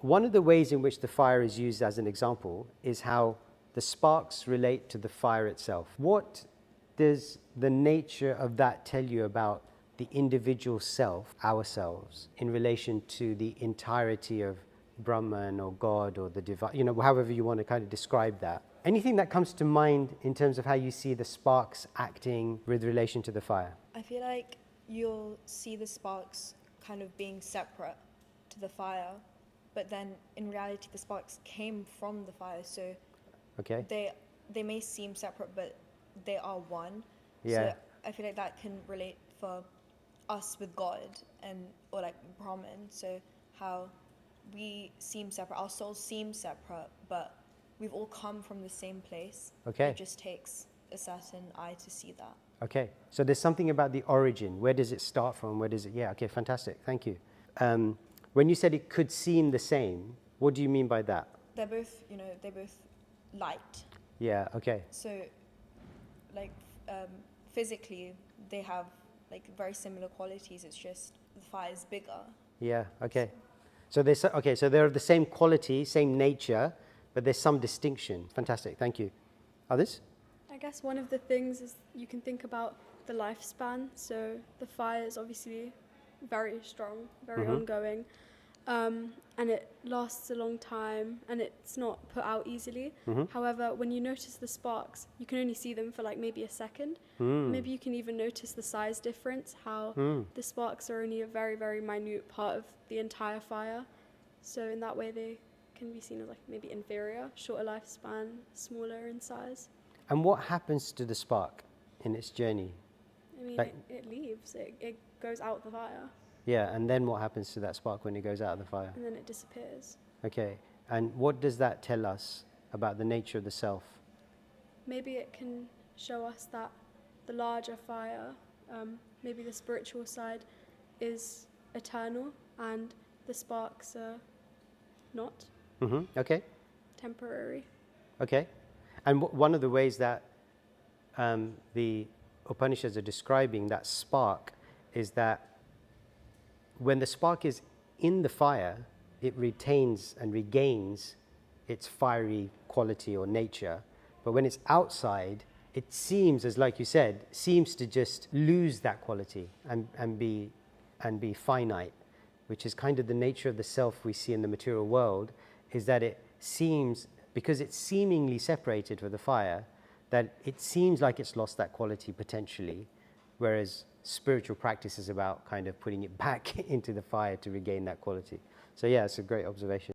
One of the ways in which the fire is used as an example is how the sparks relate to the fire itself. What does the nature of that tell you about the individual self, ourselves, in relation to the entirety of Brahman or God or the divine, however you want to kind of describe that? Anything that comes to mind in terms of how you see the sparks acting with relation to the fire? I feel like you'll see the sparks kind of being separate to the fire, but then in reality the sparks came from the fire, so Okay. they may seem separate, but they are one. Yeah. So I feel like that can relate for us with God or like Brahman. So how we seem separate, our souls seem separate, but we've all come from the same place. Okay. It just takes a certain eye to see that. Okay, so there's something about the origin. Where does it start from? Where does it? Yeah. Okay. Fantastic. Thank you. When you said it could seem the same, what do you mean by that? They're both, they're both light. Yeah. Okay. So, like, physically, they have like very similar qualities. It's just the fire is bigger. Yeah. Okay. So they're the same quality, same nature, but there's some distinction. Fantastic. Thank you. Others? I guess one of the things is you can think about the lifespan. So the fire is obviously very strong, very ongoing, and it lasts a long time, and it's not put out easily. However, when you notice the sparks, you can only see them for like maybe a second. Maybe you can even notice the size difference, how the sparks are only a very, very minute part of the entire fire. So in that way, they can be seen as like maybe inferior, shorter lifespan, smaller in size. And what happens to the spark in its journey? I mean, Like- it leaves, it goes out the fire, Yeah, and then what happens to that spark when it goes out of the fire? and then it disappears. Okay, and what does that tell us about the nature of the self? Maybe it can show us that the larger fire, maybe the spiritual side, is eternal, and the sparks are not Okay, temporary. okay. And one of the ways that the Upanishads are describing that spark is that when the spark is in the fire, it retains and regains its fiery quality or nature. But when it's outside, it seems, as like you said, seems to just lose that quality and be finite, which is kind of the nature of the self we see in the material world, is that it seems, because it's seemingly separated from the fire, that it seems like it's lost that quality potentially, whereas spiritual practice is about kind of putting it back into the fire to regain that quality. So yeah, it's a great observation.